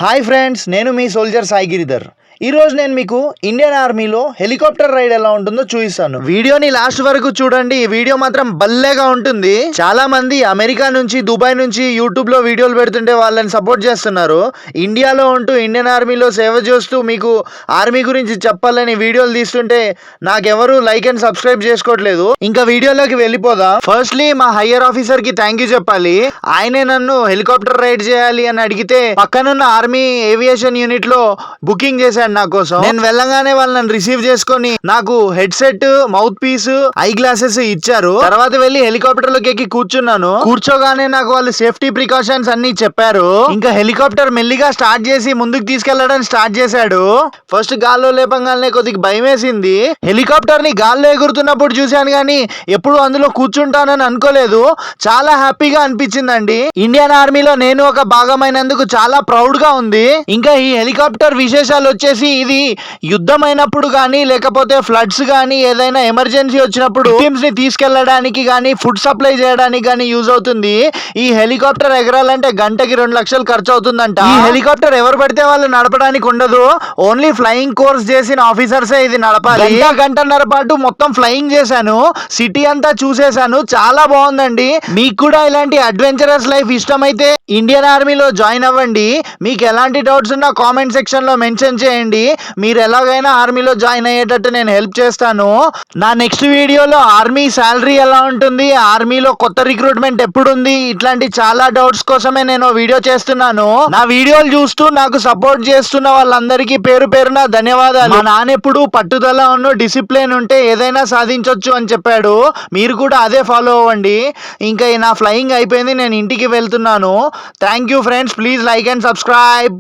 Hi friends, నేను మీ soldier Sai Giridhar. ఈరోజు నేను మీకు ఇండియన్ ఆర్మీలో హెలికాప్టర్ రైడ్ ఎలా ఉంటుందో చూపిస్తాను. వీడియోని లాస్ట్ వరకు చూడండి. ఈ వీడియో మాత్రం భలేగా ఉంటుంది. చాలా మంది అమెరికా నుంచి, దుబాయ్ నుంచి యూట్యూబ్ లో వీడియోలు పెడుతుంటే వాళ్ళని సపోర్ట్ చేస్తున్నారు. ఇండియాలో ఉంటూ ఇండియన్ ఆర్మీలో సేవ చేస్తూ మీకు ఆర్మీ గురించి చెప్పాలని వీడియోలు తీస్తుంటే నాకెవరు లైక్ అండ్ సబ్స్క్రైబ్ చేసుకోవట్లేదు. ఇంకా వీడియోలోకి వెళ్ళిపోదాం. ఫస్ట్లీ మా హయ్యర్ ఆఫీసర్ కి థ్యాంక్ యూ చెప్పాలి. ఆయనే నన్ను హెలికాప్టర్ రైడ్ చేయాలి అని అడిగితే పక్కనున్న ఆర్మీ ఏవియేషన్ యూనిట్ లో బుకింగ్ చేశాడు నా కోసం. నేను వెళ్ళగానే వాళ్ళని రిసీవ్ చేసుకొని నాకు headset, mouthpiece, eye glasses ఇచ్చారు. తర్వాత వెళ్ళి హెలికాప్టర్ లోకి ఎక్కి కూర్చున్నాను. కూర్చోగానే నాకు వాళ్ళు సేఫ్టీ ప్రికాషన్స్ అన్ని చెప్పారు. ఇంకా హెలికాప్టర్ మెల్లిగా స్టార్ట్ చేసి ముందుకు తీసుకెళ్లడం స్టార్ట్ చేశాడు. ఫస్ట్ గాల్లో లేపంగానే కొద్దిగా భయం వేసింది. హెలికాప్టర్ ని గాల్లో ఎగురుతున్నప్పుడు చూశాను కానీ ఎప్పుడు అందులో కూర్చుంటానని అనుకోలేదు. చాలా హ్యాపీగా అనిపించిందండి. ఇండియన్ ఆర్మీలో నేను ఒక భాగమైనందుకు చాలా ప్రౌడ్ గా ఉంది. ఇంకా ఈ హెలికాప్టర్ విశేషాలు వచ్చేసి ఇది యుద్ధమైనప్పుడు కానీ లేకపోతే ఫ్లడ్స్ కానీ ఏదైనా ఎమర్జెన్సీ వచ్చినప్పుడు టీమ్స్ ని తీసుకెళ్లడానికి కానీ ఫుడ్ సప్లై చేయడానికి కానీ యూజ్ అవుతుంది. ఈ హెలికాప్టర్ ఎగరాలంటే గంటకి 2 లక్షలు ఖర్చు అవుతుందంట. ఈ హెలికాప్టర్ ఎవరు పడితే వాళ్ళు నడపడానికి ఉండదు. ఓన్లీ ఫ్లయింగ్ కోర్స్ చేసిన ఆఫీసర్స్ ఇది నడపాలి. గంటన్నర పాటు మొత్తం ఫ్లయింగ్ చేశాను. సిటీ అంతా చూసేశాను. చాలా బాగుందండి. మీకు కూడా ఇలాంటి అడ్వెంచరస్ లైఫ్ ఇష్టమైతే ఇండియన్ ఆర్మీలో జాయిన్ అవ్వండి. మీకు ఎలాంటి డౌట్స్ ఉన్నా కామెంట్ సెక్షన్ లో మెన్షన్ చేయండి. మీరు ఎలాగైనా ఆర్మీలో జాయిన్ అయ్యేటట్టు నేను హెల్ప్ చేస్తాను. నా నెక్స్ట్ వీడియోలో ఆర్మీ శాలరీ ఎలా ఉంటుంది, ఆర్మీలో కొత్త రిక్రూట్మెంట్ ఎప్పుడు ఉంది, ఇట్లాంటి చాలా డౌట్స్ కోసమే నేను వీడియో చేస్తున్నాను. నా వీడియోలు చూస్తూ నాకు సపోర్ట్ చేస్తున్న వాళ్ళందరికీ పేరు పేరున ధన్యవాదాలు. మా నాన్న ఎప్పుడు పట్టుదల ఉన్న డిసిప్లిన్ ఉంటే ఏదైనా సాధించవచ్చు అని చెప్పాడు. మీరు కూడా అదే ఫాలో అవ్వండి. ఇంకా నా ఫ్లయింగ్ అయిపోయింది, నేను ఇంటికి వెళ్తున్నాను. Thank you friends. Please like and subscribe.